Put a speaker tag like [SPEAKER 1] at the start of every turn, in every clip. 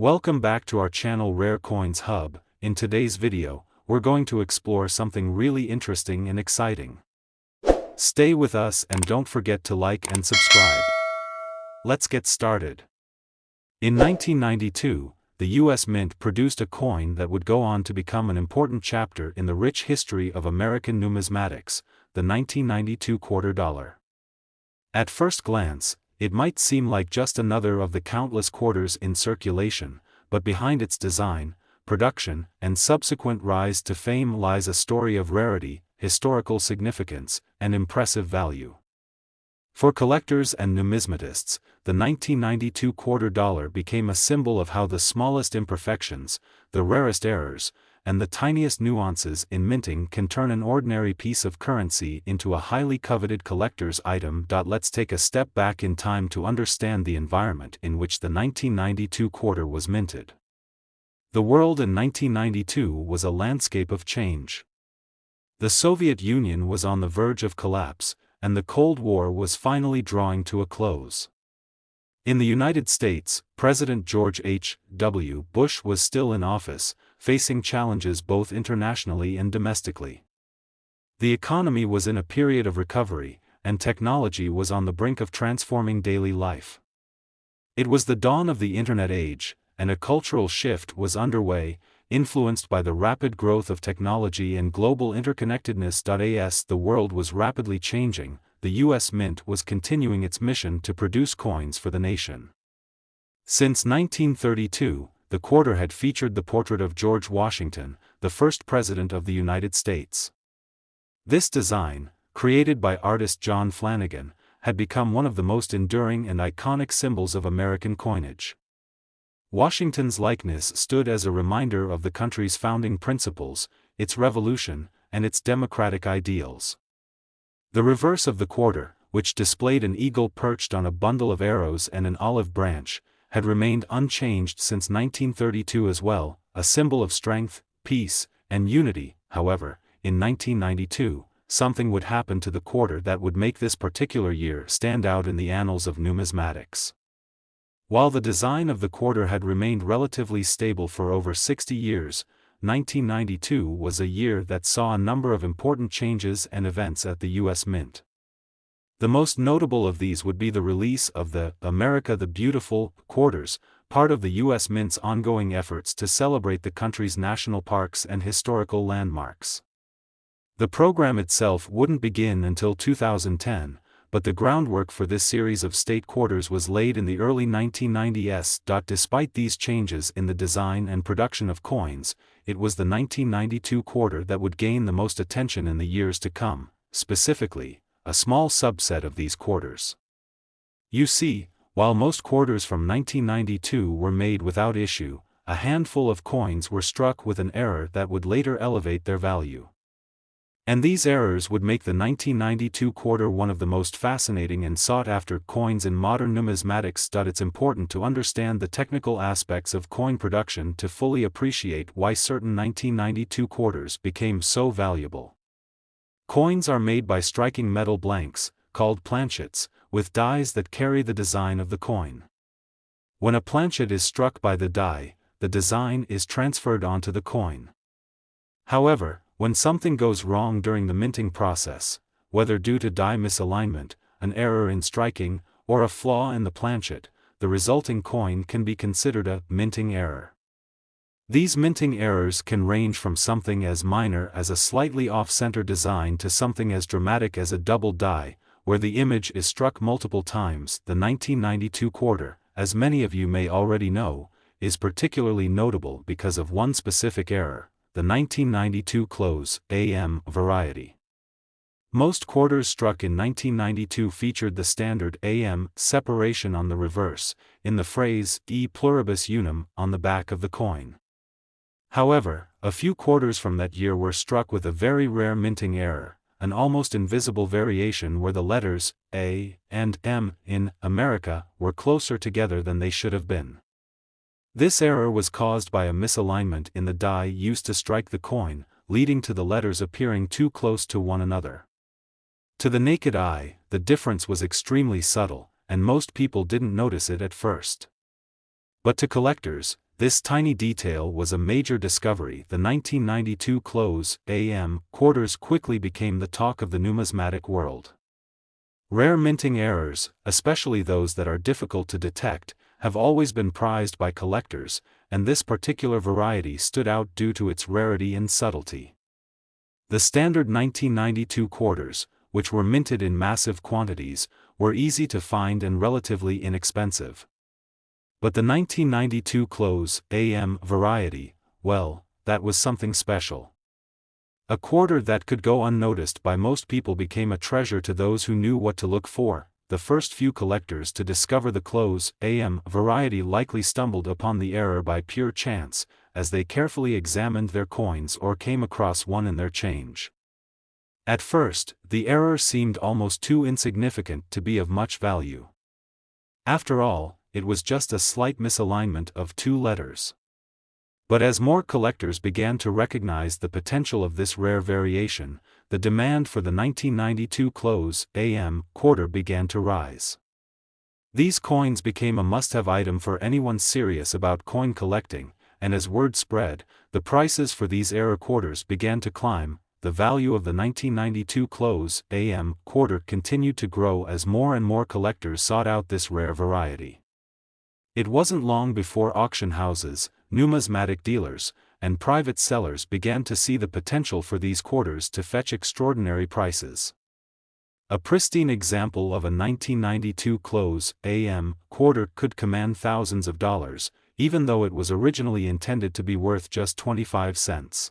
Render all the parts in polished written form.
[SPEAKER 1] Welcome back to our channel Rare Coins Hub. In today's video, we're going to explore something really interesting and exciting. Stay with us and don't forget to like and subscribe. Let's get started. In 1992, the U.S. Mint produced a coin that would go on to become an important chapter in the rich history of American numismatics, the 1992 quarter dollar. At first glance, it might seem like just another of the countless quarters in circulation, but behind its design, production, and subsequent rise to fame lies a story of rarity, historical significance, and impressive value. For collectors and numismatists, the 1992 quarter dollar became a symbol of how the smallest imperfections, the rarest errors, and the tiniest nuances in minting can turn an ordinary piece of currency into a highly coveted collector's item. Let's take a step back in time to understand the environment in which the 1992 quarter was minted. The world in 1992 was a landscape of change. The Soviet Union was on the verge of collapse, and the Cold War was finally drawing to a close. In the United States, President George H.W. Bush was still in office, facing challenges both internationally and domestically. The economy was in a period of recovery, and technology was on the brink of transforming daily life. It was the dawn of the Internet age, and a cultural shift was underway, influenced by the rapid growth of technology and global interconnectedness. As the world was rapidly changing, the U.S. Mint was continuing its mission to produce coins for the nation. Since 1932, the quarter had featured the portrait of George Washington, the first president of the United States. This design, created by artist John Flanagan, had become one of the most enduring and iconic symbols of American coinage. Washington's likeness stood as a reminder of the country's founding principles, its revolution, and its democratic ideals. The reverse of the quarter, which displayed an eagle perched on a bundle of arrows and an olive branch, had remained unchanged since 1932 as well, a symbol of strength, peace, and unity. However, in 1992, something would happen to the quarter that would make this particular year stand out in the annals of numismatics. While the design of the quarter had remained relatively stable for over 60 years, 1992 was a year that saw a number of important changes and events at the U.S. Mint. The most notable of these would be the release of the America the Beautiful quarters, part of the U.S. Mint's ongoing efforts to celebrate the country's national parks and historical landmarks. The program itself wouldn't begin until 2010, but the groundwork for this series of state quarters was laid in the early 1990s. Despite these changes in the design and production of coins, it was the 1992 quarter that would gain the most attention in the years to come, specifically, a small subset of these quarters. You see, while most quarters from 1992 were made without issue, a handful of coins were struck with an error that would later elevate their value. And these errors would make the 1992 quarter one of the most fascinating and sought-after coins in modern numismatics. It's important to understand the technical aspects of coin production to fully appreciate why certain 1992 quarters became so valuable. Coins are made by striking metal blanks, called planchets, with dies that carry the design of the coin. When a planchet is struck by the die, the design is transferred onto the coin. However, when something goes wrong during the minting process, whether due to die misalignment, an error in striking, or a flaw in the planchet, the resulting coin can be considered a minting error. These minting errors can range from something as minor as a slightly off-center design to something as dramatic as a double die, where the image is struck multiple times. The 1992 quarter, as many of you may already know, is particularly notable because of one specific error, the 1992 close AM variety. Most quarters struck in 1992 featured the standard AM separation on the reverse, in the phrase E pluribus unum on the back of the coin. However, a few quarters from that year were struck with a very rare minting error, an almost invisible variation where the letters A and M in America were closer together than they should have been. This error was caused by a misalignment in the die used to strike the coin, leading to the letters appearing too close to one another. To the naked eye, the difference was extremely subtle, and most people didn't notice it at first. But to collectors, This tiny detail was a major discovery. The 1992 close AM quarters quickly became the talk of the numismatic world. Rare minting errors, especially those that are difficult to detect, have always been prized by collectors, and this particular variety stood out due to its rarity and subtlety. The standard 1992 quarters, which were minted in massive quantities, were easy to find and relatively inexpensive. But the 1992 close AM variety, well, that was something special. A quarter that could go unnoticed by most people became a treasure to those who knew what to look for. The first few collectors to discover the close AM variety likely stumbled upon the error by pure chance, as they carefully examined their coins or came across one in their change. At first, the error seemed almost too insignificant to be of much value. After all, it was just a slight misalignment of two letters. But as more collectors began to recognize the potential of this rare variation, the demand for the 1992 close AM quarter began to rise. These coins became a must-have item for anyone serious about coin collecting, and as word spread, the prices for these error quarters began to climb. The value of the 1992 close AM quarter continued to grow as more and more collectors sought out this rare variety. It wasn't long before auction houses, numismatic dealers, and private sellers began to see the potential for these quarters to fetch extraordinary prices. A pristine example of a 1992 close AM quarter could command thousands of dollars, even though it was originally intended to be worth just 25 cents.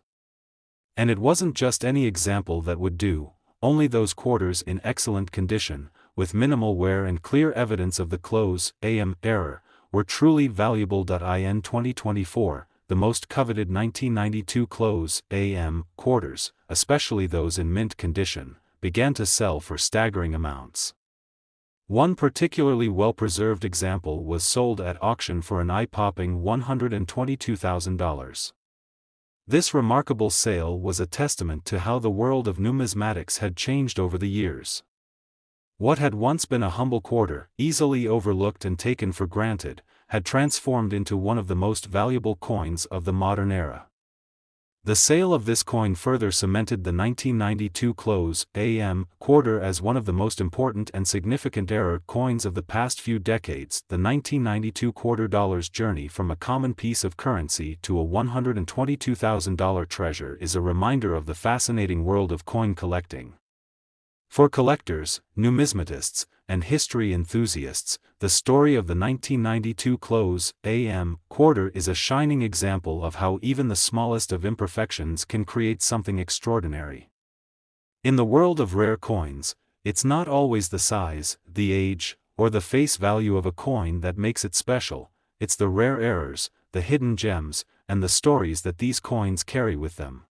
[SPEAKER 1] And it wasn't just any example that would do, only those quarters in excellent condition, with minimal wear and clear evidence of the close AM error, were truly valuable. In 2024, the most coveted 1992 close AM quarters, especially those in mint condition, began to sell for staggering amounts. One particularly well-preserved example was sold at auction for an eye-popping $122,000. This remarkable sale was a testament to how the world of numismatics had changed over the years. What had once been a humble quarter, easily overlooked and taken for granted, had transformed into one of the most valuable coins of the modern era. The sale of this coin further cemented the 1992 close AM quarter as one of the most important and significant error coins of the past few decades. The 1992 quarter dollar's journey from a common piece of currency to a $122,000 treasure is a reminder of the fascinating world of coin collecting. For collectors, numismatists, and history enthusiasts, the story of the 1992 close AM quarter is a shining example of how even the smallest of imperfections can create something extraordinary. In the world of rare coins, it's not always the size, the age, or the face value of a coin that makes it special, it's the rare errors, the hidden gems, and the stories that these coins carry with them.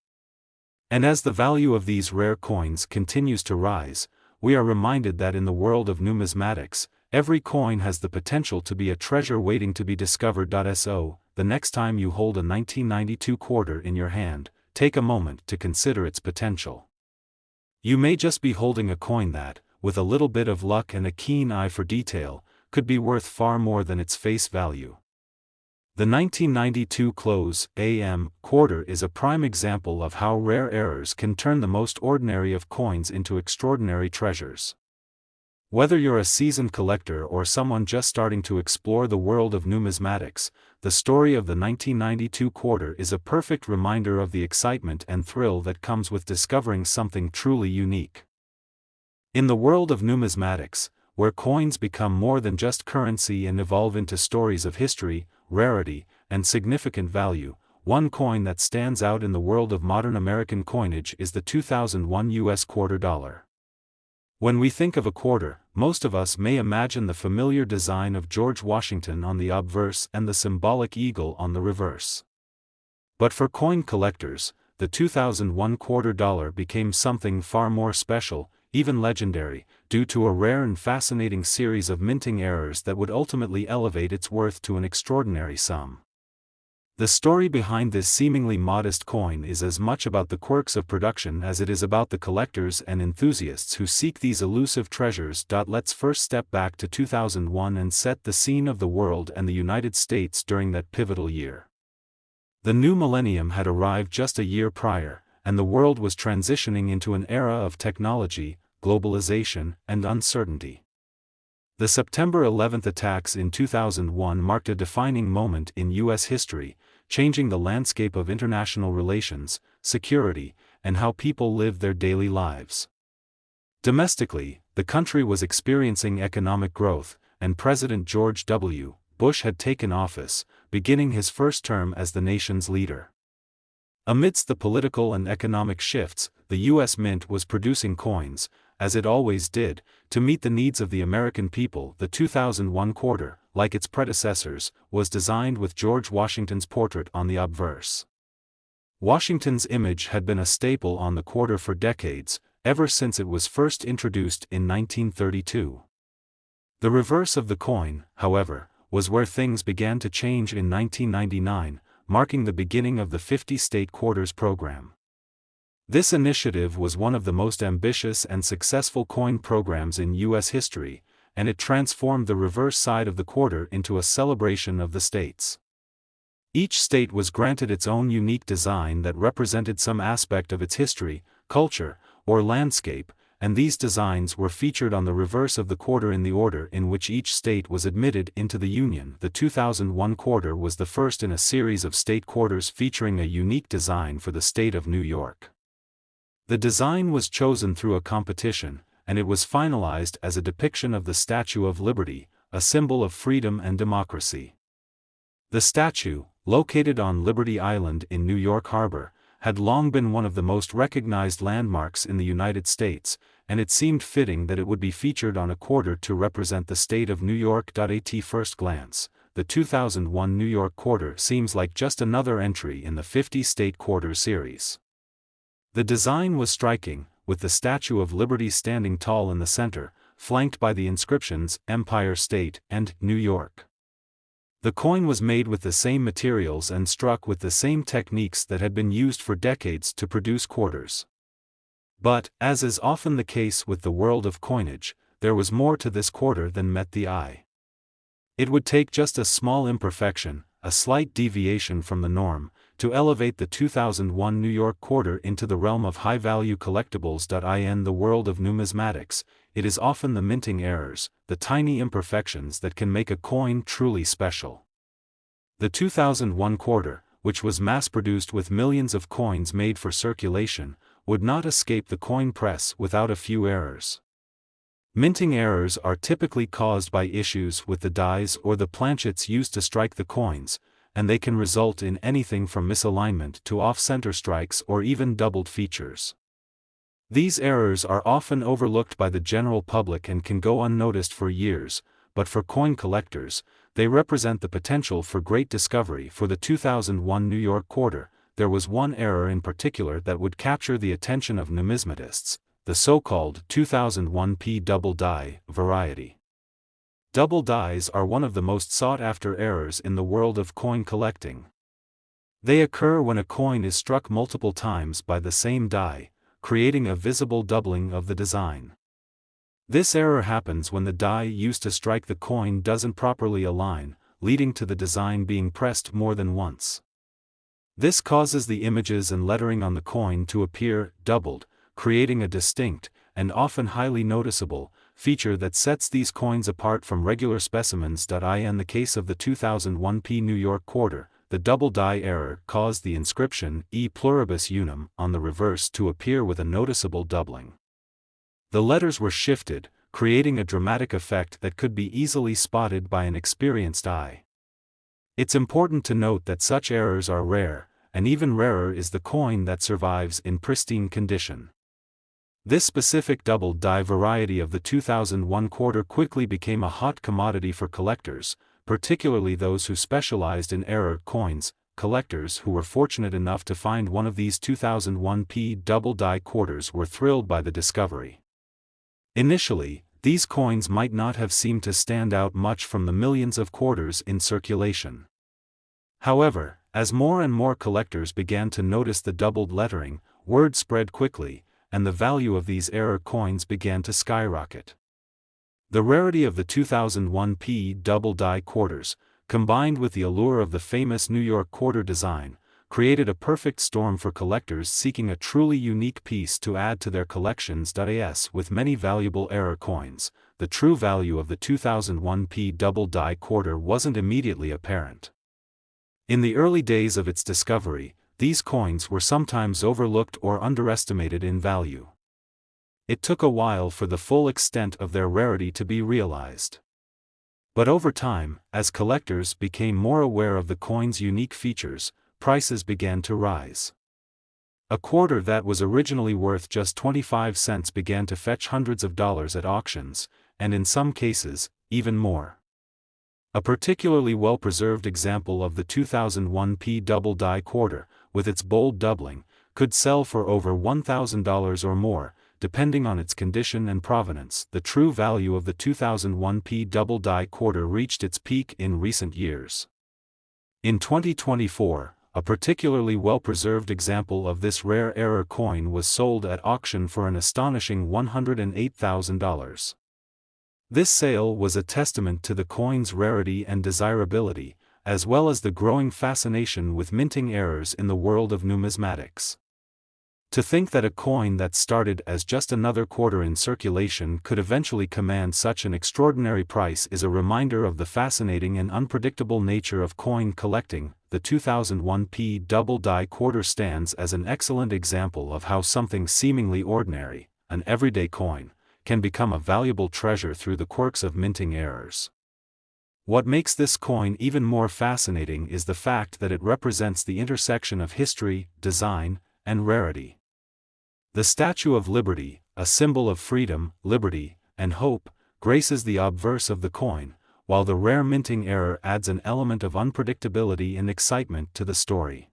[SPEAKER 1] And as the value of these rare coins continues to rise, we are reminded that in the world of numismatics, every coin has the potential to be a treasure waiting to be discovered. So, the next time you hold a 1992 quarter in your hand, take a moment to consider its potential. You may just be holding a coin that, with a little bit of luck and a keen eye for detail, could be worth far more than its face value. The 1992 close AM quarter is a prime example of how rare errors can turn the most ordinary of coins into extraordinary treasures. Whether you're a seasoned collector or someone just starting to explore the world of numismatics, the story of the 1992 quarter is a perfect reminder of the excitement and thrill that comes with discovering something truly unique. In the world of numismatics, where coins become more than just currency and evolve into stories of history, rarity, and significant value, one coin that stands out in the world of modern American coinage is the 2001 U.S. quarter dollar. When we think of a quarter, most of us may imagine the familiar design of George Washington on the obverse and the symbolic eagle on the reverse. But for coin collectors, the 2001 quarter dollar became something far more special, even legendary, due to a rare and fascinating series of minting errors that would ultimately elevate its worth to an extraordinary sum. The story behind this seemingly modest coin is as much about the quirks of production as it is about the collectors and enthusiasts who seek these elusive treasures. Let's first step back to 2001 and set the scene of the world and the United States during that pivotal year. The new millennium had arrived just a year prior, and the world was transitioning into an era of technology, globalization, and uncertainty. The September 11th attacks in 2001 marked a defining moment in U.S. history, changing the landscape of international relations, security, and how people lived their daily lives. Domestically, the country was experiencing economic growth, and President George W. Bush had taken office, beginning his first term as the nation's leader. Amidst the political and economic shifts, the U.S. Mint was producing coins, as it always did, to meet the needs of the American people. The 2001 quarter, like its predecessors, was designed with George Washington's portrait on the obverse. Washington's image had been a staple on the quarter for decades, ever since it was first introduced in 1932. The reverse of the coin, however, was where things began to change in 1999, marking the beginning of the 50-state quarters program. This initiative was one of the most ambitious and successful coin programs in U.S. history, and it transformed the reverse side of the quarter into a celebration of the states. Each state was granted its own unique design that represented some aspect of its history, culture, or landscape, and these designs were featured on the reverse of the quarter in the order in which each state was admitted into the Union. The 2001 quarter was the first in a series of state quarters featuring a unique design for the state of New York. The design was chosen through a competition, and it was finalized as a depiction of the Statue of Liberty, a symbol of freedom and democracy. The statue, located on Liberty Island in New York Harbor, had long been one of the most recognized landmarks in the United States, and it seemed fitting that it would be featured on a quarter to represent the state of New York. At first glance, the 2001 New York quarter seems like just another entry in the 50-state quarter series. The design was striking, with the Statue of Liberty standing tall in the center, flanked by the inscriptions Empire State and New York. The coin was made with the same materials and struck with the same techniques that had been used for decades to produce quarters. But, as is often the case with the world of coinage, there was more to this quarter than met the eye. It would take just a small imperfection, a slight deviation from the norm, to elevate the 2001 New York quarter into the realm of high-value collectibles. In the world of numismatics, it is often the minting errors, the tiny imperfections that can make a coin truly special. The 2001 quarter, which was mass-produced with millions of coins made for circulation, would not escape the coin press without a few errors. Minting errors are typically caused by issues with the dies or the planchets used to strike the coins, and they can result in anything from misalignment to off-center strikes or even doubled features. These errors are often overlooked by the general public and can go unnoticed for years, but for coin collectors, they represent the potential for great discovery. For the 2001 New York quarter, there was one error in particular that would capture the attention of numismatists, the so-called 2001p double die variety. Double dies are one of the most sought-after errors in the world of coin collecting. They occur when a coin is struck multiple times by the same die, creating a visible doubling of the design. This error happens when the die used to strike the coin doesn't properly align, leading to the design being pressed more than once. This causes the images and lettering on the coin to appear doubled, creating a distinct, and often highly noticeable, feature that sets these coins apart from regular specimens. In the case of the 2001p New York quarter, the double die error caused the inscription E pluribus unum on the reverse to appear with a noticeable doubling. The letters were shifted, creating a dramatic effect that could be easily spotted by an experienced eye. It's important to note that such errors are rare, and even rarer is the coin that survives in pristine condition. This specific double die variety of the 2001 quarter quickly became a hot commodity for collectors, particularly those who specialized in error coins. Collectors who were fortunate enough to find one of these 2001p double die quarters were thrilled by the discovery. Initially, these coins might not have seemed to stand out much from the millions of quarters in circulation. However, As more and more collectors began to notice the doubled lettering, word spread quickly, and the value of these error coins began to skyrocket. The rarity of the 2001 P double die quarters, combined with the allure of the famous New York quarter design, created a perfect storm for collectors seeking a truly unique piece to add to their collections. As with many valuable error coins, the true value of the 2001 P double die quarter wasn't immediately apparent. In the early days of its discovery, these coins were sometimes overlooked or underestimated in value. It took a while for the full extent of their rarity to be realized. But over time, as collectors became more aware of the coin's unique features, prices began to rise. A quarter that was originally worth just 25 cents began to fetch hundreds of dollars at auctions, and in some cases, even more. A particularly well-preserved example of the 2001 P double die quarter, with its bold doubling, could sell for over $1,000 or more, depending on its condition and provenance. The true value of the 2001 P double die quarter reached its peak in recent years. In 2024, a particularly well-preserved example of this rare error coin was sold at auction for an astonishing $108,000. This sale was a testament to the coin's rarity and desirability, as well as the growing fascination with minting errors in the world of numismatics. To think that a coin that started as just another quarter in circulation could eventually command such an extraordinary price is a reminder of the fascinating and unpredictable nature of coin collecting. The 2001 P double die quarter stands as an excellent example of how something seemingly ordinary, an everyday coin, can become a valuable treasure through the quirks of minting errors. What makes this coin even more fascinating is the fact that it represents the intersection of history, design, and rarity. The Statue of Liberty, a symbol of freedom, liberty, and hope, graces the obverse of the coin, while the rare minting error adds an element of unpredictability and excitement to the story.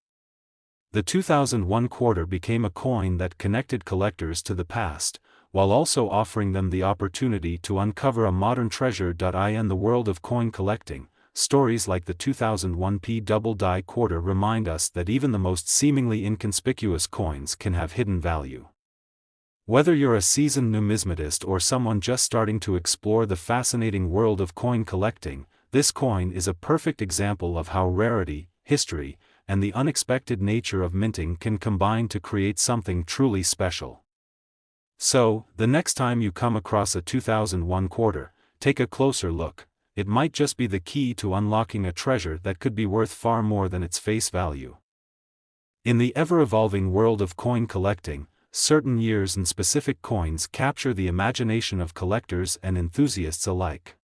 [SPEAKER 1] The 2001 quarter became a coin that connected collectors to the past, while also offering them the opportunity to uncover a modern treasure. In the world of coin collecting, stories like the 2001 P double die quarter remind us that even the most seemingly inconspicuous coins can have hidden value. Whether you're a seasoned numismatist or someone just starting to explore the fascinating world of coin collecting, this coin is a perfect example of how rarity, history, and the unexpected nature of minting can combine to create something truly special. So, the next time you come across a 2001 quarter, take a closer look. It might just be the key to unlocking a treasure that could be worth far more than its face value. In the ever-evolving world of coin collecting, certain years and specific coins capture the imagination of collectors and enthusiasts alike.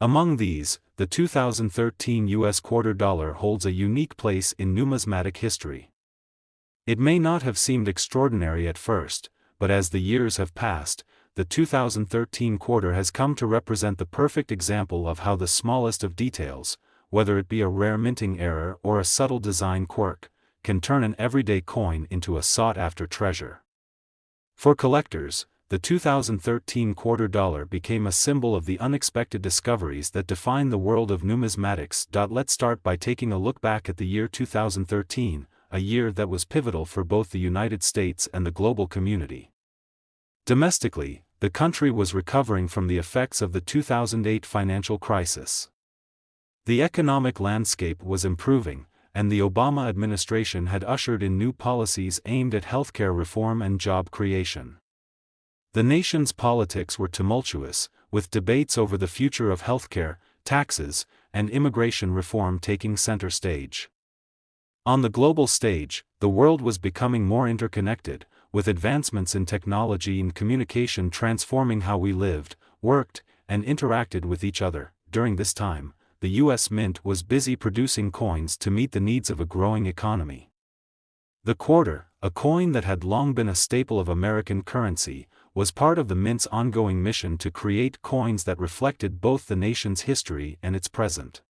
[SPEAKER 1] Among these, the 2013 US quarter dollar holds a unique place in numismatic history. It may not have seemed extraordinary at first, but as the years have passed, the 2013 quarter has come to represent the perfect example of how the smallest of details, whether it be a rare minting error or a subtle design quirk, can turn an everyday coin into a sought-after treasure. For collectors, the 2013 quarter dollar became a symbol of the unexpected discoveries that define the world of numismatics. Let's start by taking a look back at the year 2013, a year that was pivotal for both the United States and the global community. Domestically, the country was recovering from the effects of the 2008 financial crisis. The economic landscape was improving, and the Obama administration had ushered in new policies aimed at healthcare reform and job creation. The nation's politics were tumultuous, with debates over the future of healthcare, taxes, and immigration reform taking center stage. On the global stage, the world was becoming more interconnected, with advancements in technology and communication transforming how we lived, worked, and interacted with each other. During this time, the U.S. Mint was busy producing coins to meet the needs of a growing economy. The quarter, a coin that had long been a staple of American currency, was part of the Mint's ongoing mission to create coins that reflected both the nation's history and its present.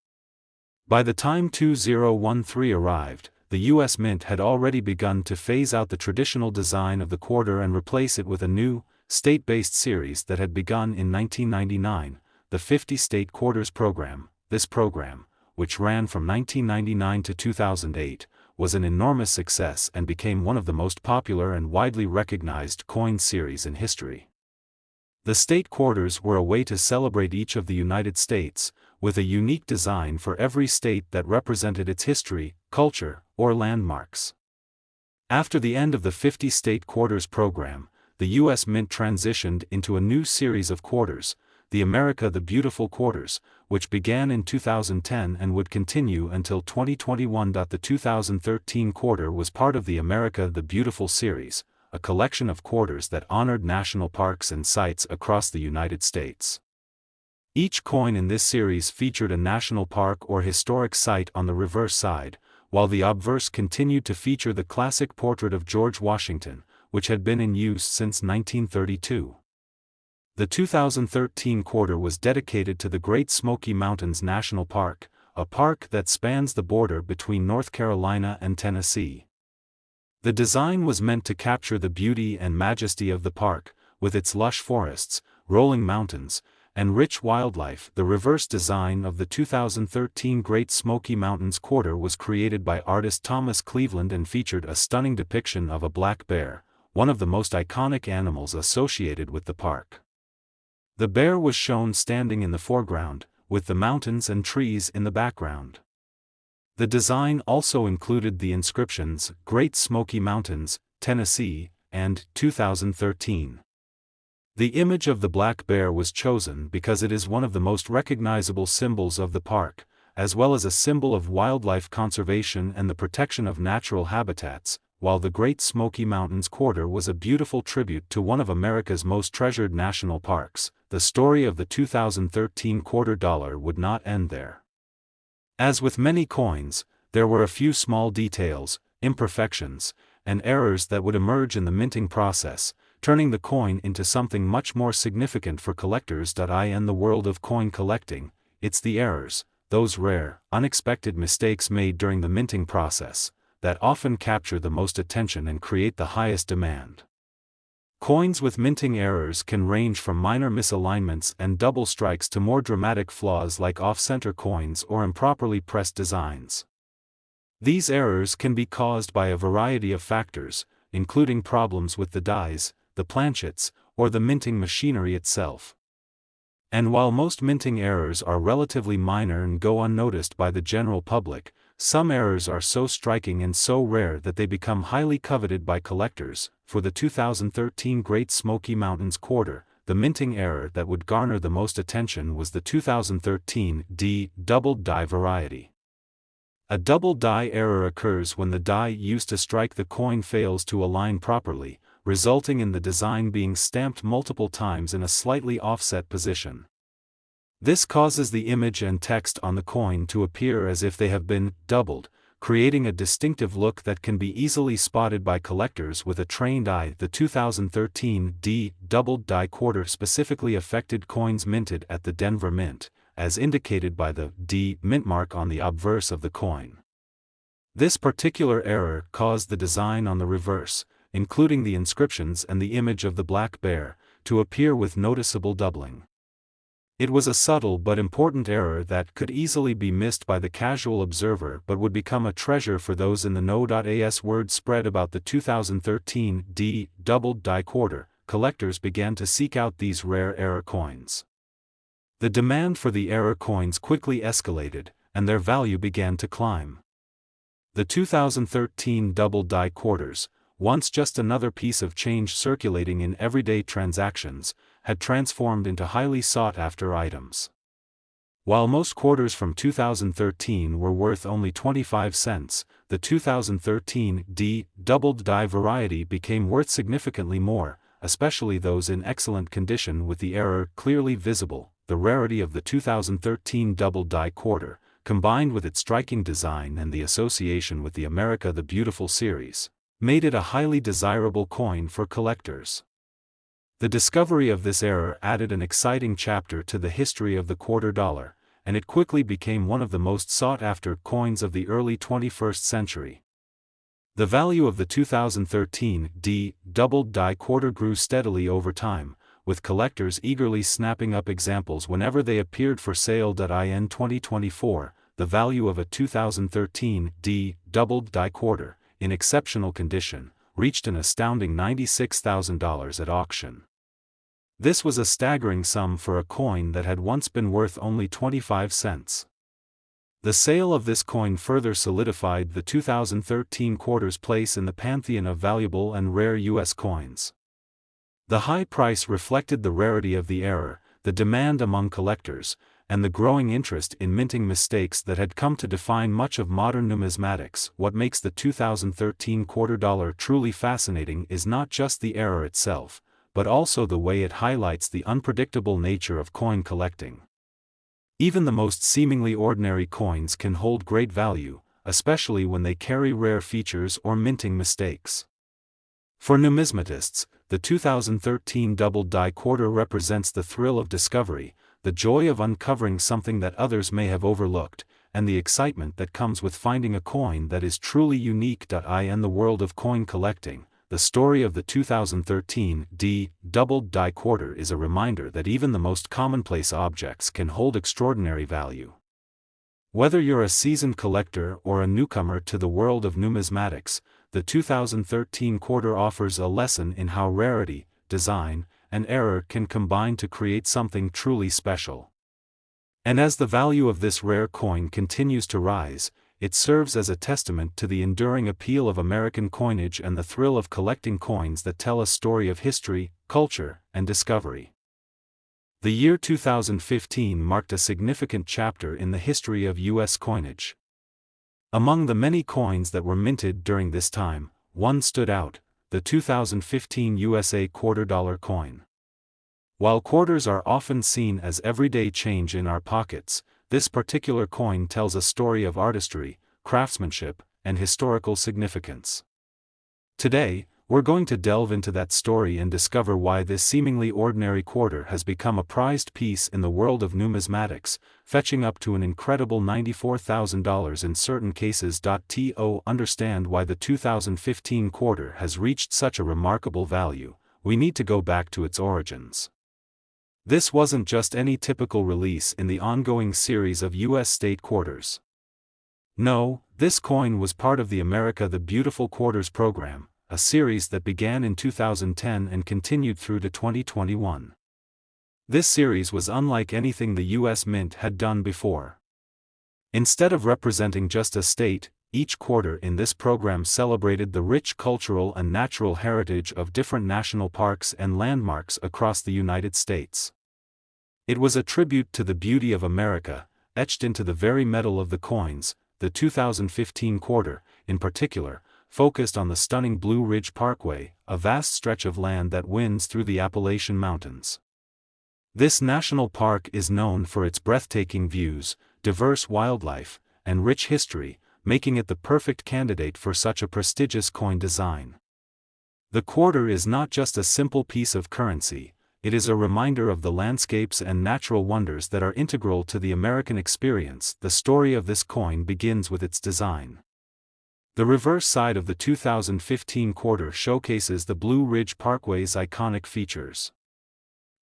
[SPEAKER 1] By the time 2013 arrived, the U.S. Mint had already begun to phase out the traditional design of the quarter and replace it with a new, state-based series that had begun in 1999, the 50 State Quarters program. This program, which ran from 1999 to 2008, was an enormous success and became one of the most popular and widely recognized coin series in history. The state quarters were a way to celebrate each of the United States, with a unique design for every state that represented its history, culture, or landmarks. After the end of the 50-state quarters program, the U.S. Mint transitioned into a new series of quarters, the America the Beautiful quarters, which began in 2010 and would continue until 2021. The 2013 quarter was part of the America the Beautiful series, a collection of quarters that honored national parks and sites across the United States. Each coin in this series featured a national park or historic site on the reverse side, while the obverse continued to feature the classic portrait of George Washington, which had been in use since 1932. The 2013 quarter was dedicated to the Great Smoky Mountains National Park, a park that spans the border between North Carolina and Tennessee. The design was meant to capture the beauty and majesty of the park, with its lush forests, rolling mountains, and rich wildlife. The reverse design of the 2013 Great Smoky Mountains quarter was created by artist Thomas Cleveland and featured a stunning depiction of a black bear, one of the most iconic animals associated with the park. The bear was shown standing in the foreground, with the mountains and trees in the background. The design also included the inscriptions, Great Smoky Mountains, Tennessee, and 2013. The image of the black bear was chosen because it is one of the most recognizable symbols of the park, as well as a symbol of wildlife conservation and the protection of natural habitats, while the Great Smoky Mountains quarter was a beautiful tribute to one of America's most treasured national parks. The story of the 2013 quarter dollar would not end there. As with many coins, there were a few small details, imperfections, and errors that would emerge in the minting process, turning the coin into something much more significant for collectors. In the world of coin collecting, it's the errors, those rare, unexpected mistakes made during the minting process, that often capture the most attention and create the highest demand. Coins with minting errors can range from minor misalignments and double strikes to more dramatic flaws like off-center coins or improperly pressed designs. These errors can be caused by a variety of factors, including problems with the dies, the planchets, or the minting machinery itself. And while most minting errors are relatively minor and go unnoticed by the general public, some errors are so striking and so rare that they become highly coveted by collectors. For the 2013 Great Smoky Mountains quarter, the minting error that would garner the most attention was the 2013 doubled die variety. A double die error occurs when the die used to strike the coin fails to align properly, resulting in the design being stamped multiple times in a slightly offset position. This causes the image and text on the coin to appear as if they have been doubled, creating a distinctive look that can be easily spotted by collectors with a trained eye. The 2013 doubled die quarter specifically affected coins minted at the Denver Mint, as indicated by the D mint mark on the obverse of the coin. This particular error caused the design on the reverse, including the inscriptions and the image of the black bear, to appear with noticeable doubling. It was a subtle but important error that could easily be missed by the casual observer but would become a treasure for those in the know. As word spread about the 2013 doubled die quarter, collectors began to seek out these rare error coins. The demand for the error coins quickly escalated, and their value began to climb. The 2013 double die quarters, once just another piece of change circulating in everyday transactions, had transformed into highly sought-after items. While most quarters from 2013 were worth only 25 cents, the 2013 doubled die variety became worth significantly more, especially those in excellent condition with the error clearly visible. The rarity of the 2013 double die quarter, combined with its striking design and the association with the America the Beautiful series, made it a highly desirable coin for collectors. The discovery of this error added an exciting chapter to the history of the quarter dollar, and it quickly became one of the most sought-after coins of the early 21st century. The value of the 2013 doubled die quarter grew steadily over time, with collectors eagerly snapping up examples whenever they appeared for sale. In 2024, the value of a 2013 D doubled die quarter, in exceptional condition, reached an astounding $96,000 at auction. This was a staggering sum for a coin that had once been worth only 25 cents. The sale of this coin further solidified the 2013 quarter's place in the pantheon of valuable and rare U.S. coins. The high price reflected the rarity of the era, the demand among collectors, and the growing interest in minting mistakes that had come to define much of modern numismatics. What makes the 2013 quarter dollar truly fascinating is not just the era itself, but also the way it highlights the unpredictable nature of coin collecting. Even the most seemingly ordinary coins can hold great value, especially when they carry rare features or minting mistakes. For numismatists, the 2013 doubled die quarter represents the thrill of discovery, the joy of uncovering something that others may have overlooked, and the excitement that comes with finding a coin that is truly unique. In the world of coin collecting, the story of the 2013 D doubled die quarter is a reminder that even the most commonplace objects can hold extraordinary value. Whether you're a seasoned collector or a newcomer to the world of numismatics, the 2013 quarter offers a lesson in how rarity, design, and error can combine to create something truly special. And as the value of this rare coin continues to rise, it serves as a testament to the enduring appeal of American coinage and the thrill of collecting coins that tell a story of history, culture, and discovery. The year 2015 marked a significant chapter in the history of U.S. coinage. Among the many coins that were minted during this time, one stood out: the 2015 USA quarter dollar coin. While quarters are often seen as everyday change in our pockets, this particular coin tells a story of artistry, craftsmanship, and historical significance. Today, we're going to delve into that story and discover why this seemingly ordinary quarter has become a prized piece in the world of numismatics, fetching up to an incredible $94,000 in certain cases. To understand why the 2015 quarter has reached such a remarkable value, we need to go back to its origins. This wasn't just any typical release in the ongoing series of U.S. state quarters. No, this coin was part of the America the Beautiful Quarters program, a series that began in 2010 and continued through to 2021. This series was unlike anything the U.S. Mint had done before. Instead of representing just a state, each quarter in this program celebrated the rich cultural and natural heritage of different national parks and landmarks across the United States. It was a tribute to the beauty of America, etched into the very metal of the coins. The 2015 quarter, in particular, focused on the stunning Blue Ridge Parkway, a vast stretch of land that winds through the Appalachian Mountains. This national park is known for its breathtaking views, diverse wildlife, and rich history, making it the perfect candidate for such a prestigious coin design. The quarter is not just a simple piece of currency, it is a reminder of the landscapes and natural wonders that are integral to the American experience. The story of this coin begins with its design. The reverse side of the 2015 quarter showcases the Blue Ridge Parkway's iconic features.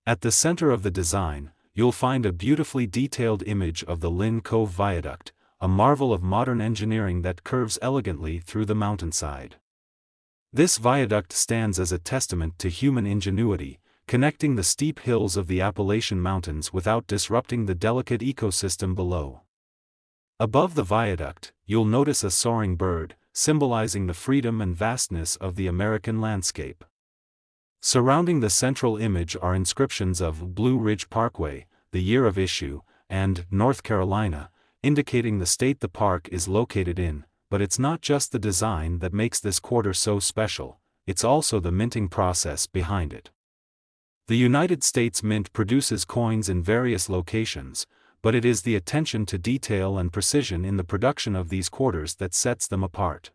[SPEAKER 1] At the center of the design, you'll find a beautifully detailed image of the Lynn Cove Viaduct, a marvel of modern engineering that curves elegantly through the mountainside. This viaduct stands as a testament to human ingenuity, connecting the steep hills of the Appalachian Mountains without disrupting the delicate ecosystem below. Above the viaduct, you'll notice a soaring bird, symbolizing the freedom and vastness of the American landscape. Surrounding the central image are inscriptions of Blue Ridge Parkway, the year of issue, and North Carolina, indicating the state the park is located in. But it's not just the design that makes this quarter so special, it's also the minting process behind it. The United States Mint produces coins in various locations, but it is the attention to detail and precision in the production of these quarters that sets them apart.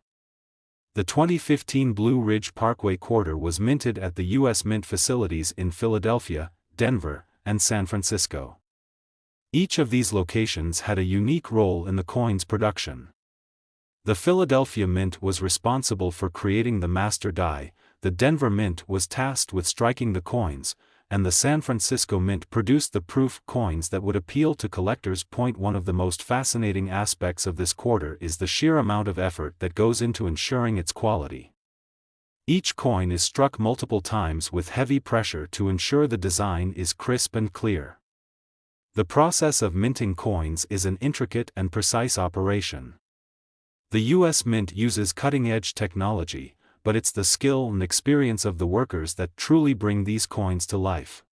[SPEAKER 1] The 2015 Blue Ridge Parkway quarter was minted at the U.S. Mint facilities in Philadelphia, Denver, and San Francisco. Each of these locations had a unique role in the coin's production. The Philadelphia Mint was responsible for creating the master die, the Denver Mint was tasked with striking the coins, and the San Francisco Mint produced the proof coins that would appeal to collectors. One of the most fascinating aspects of this quarter is the sheer amount of effort that goes into ensuring its quality. Each coin is struck multiple times with heavy pressure to ensure the design is crisp and clear. The process of minting coins is an intricate and precise operation. The U.S. Mint uses cutting-edge technology, but it's the skill and experience of the workers that truly bring these coins to life.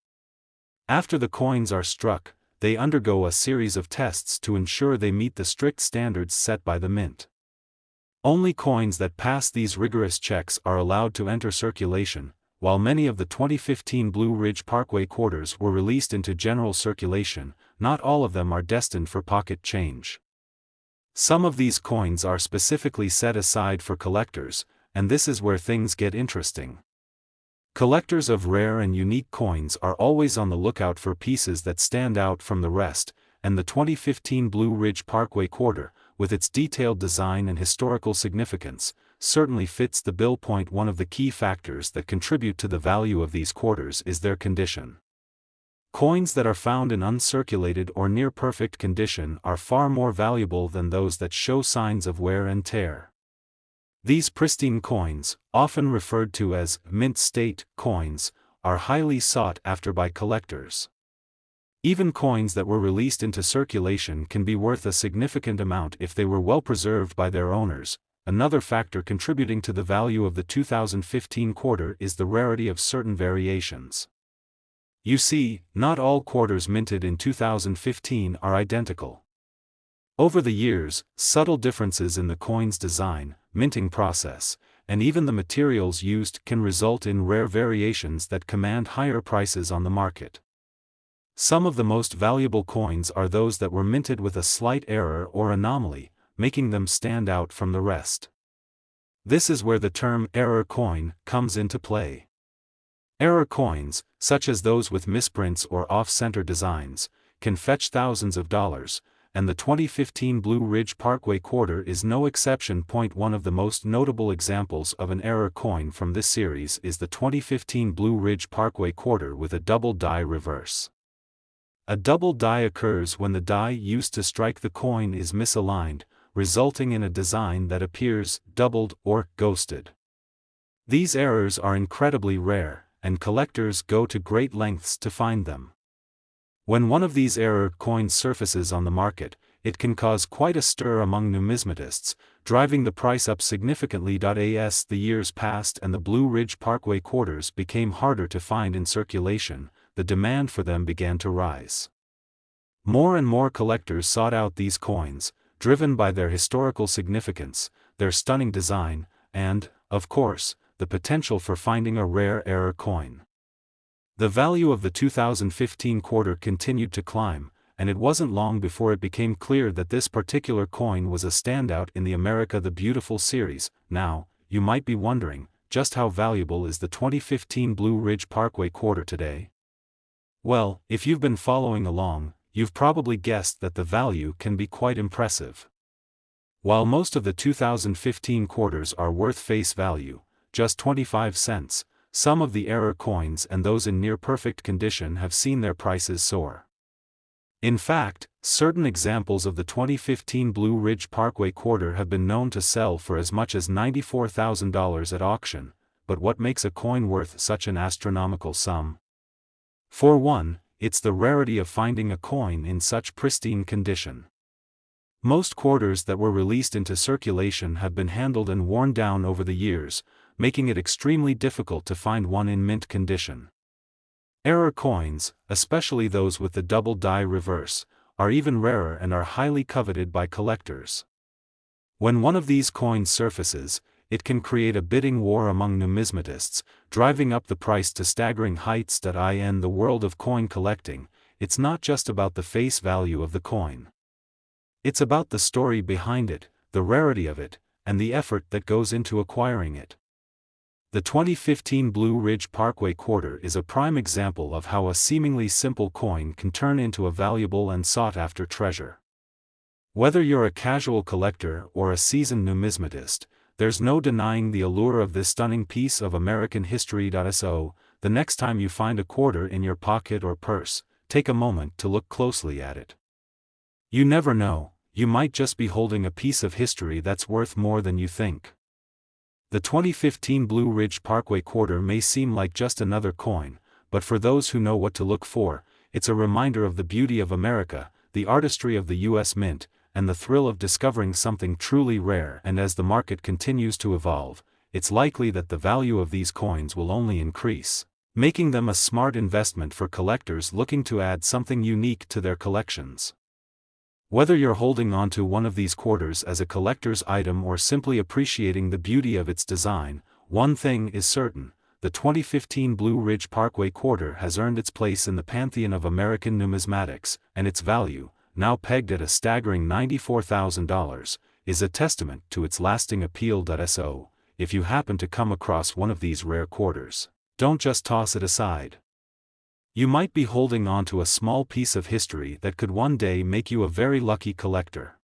[SPEAKER 1] After the coins are struck, they undergo a series of tests to ensure they meet the strict standards set by the Mint. Only coins that pass these rigorous checks are allowed to enter circulation. While many of the 2015 Blue Ridge Parkway quarters were released into general circulation, not all of them are destined for pocket change. Some of these coins are specifically set aside for collectors, and this is where things get interesting. Collectors of rare and unique coins are always on the lookout for pieces that stand out from the rest, and the 2015 Blue Ridge Parkway quarter, with its detailed design and historical significance, certainly fits the bill. One of the key factors that contribute to the value of these quarters is their condition. Coins that are found in uncirculated or near-perfect condition are far more valuable than those that show signs of wear and tear. These pristine coins, often referred to as mint state coins, are highly sought after by collectors. Even coins that were released into circulation can be worth a significant amount if they were well preserved by their owners. Another factor contributing to the value of the 2015 quarter is the rarity of certain variations. You see, not all quarters minted in 2015 are identical. Over the years, subtle differences in the coin's design, minting process, and even the materials used can result in rare variations that command higher prices on the market. Some of the most valuable coins are those that were minted with a slight error or anomaly, making them stand out from the rest. This is where the term error coin comes into play. Error coins, such as those with misprints or off-center designs, can fetch thousands of dollars, and the 2015 Blue Ridge Parkway quarter is no exception. One of the most notable examples of an error coin from this series is the 2015 Blue Ridge Parkway quarter with a double die reverse. A double die occurs when the die used to strike the coin is misaligned, resulting in a design that appears doubled or ghosted. These errors are incredibly rare, and collectors go to great lengths to find them. When one of these error coins surfaces on the market, it can cause quite a stir among numismatists, driving the price up significantly. As the years passed and the Blue Ridge Parkway quarters became harder to find in circulation, the demand for them began to rise. More and more collectors sought out these coins, driven by their historical significance, their stunning design, and, of course, the potential for finding a rare error coin. The value of the 2015 quarter continued to climb, and it wasn't long before it became clear that this particular coin was a standout in the America the Beautiful series. Now, you might be wondering, just how valuable is the 2015 Blue Ridge Parkway quarter today? Well, if you've been following along, you've probably guessed that the value can be quite impressive. While most of the 2015 quarters are worth face value, just 25 cents, some of the error coins and those in near-perfect condition have seen their prices soar. In fact, certain examples of the 2015 Blue Ridge Parkway quarter have been known to sell for as much as $94,000 at auction. But what makes a coin worth such an astronomical sum? For one, it's the rarity of finding a coin in such pristine condition. Most quarters that were released into circulation have been handled and worn down over the years, making it extremely difficult to find one in mint condition. Error coins, especially those with the double die reverse, are even rarer and are highly coveted by collectors. When one of these coins surfaces, it can create a bidding war among numismatists, driving up the price to staggering heights. In the world of coin collecting, it's not just about the face value of the coin. It's about the story behind it, the rarity of it, and the effort that goes into acquiring it. The 2015 Blue Ridge Parkway quarter is a prime example of how a seemingly simple coin can turn into a valuable and sought-after treasure. Whether you're a casual collector or a seasoned numismatist, there's no denying the allure of this stunning piece of American history. So, the next time you find a quarter in your pocket or purse, take a moment to look closely at it. You never know, you might just be holding a piece of history that's worth more than you think. The 2015 Blue Ridge Parkway quarter may seem like just another coin, but for those who know what to look for, it's a reminder of the beauty of America, the artistry of the U.S. Mint, and the thrill of discovering something truly rare. And as the market continues to evolve, it's likely that the value of these coins will only increase, making them a smart investment for collectors looking to add something unique to their collections. Whether you're holding onto one of these quarters as a collector's item or simply appreciating the beauty of its design, one thing is certain: the 2015 Blue Ridge Parkway quarter has earned its place in the pantheon of American numismatics, and its value, now pegged at a staggering $94,000, is a testament to its lasting appeal. So, if you happen to come across one of these rare quarters, don't just toss it aside. You might be holding on to a small piece of history that could one day make you a very lucky collector.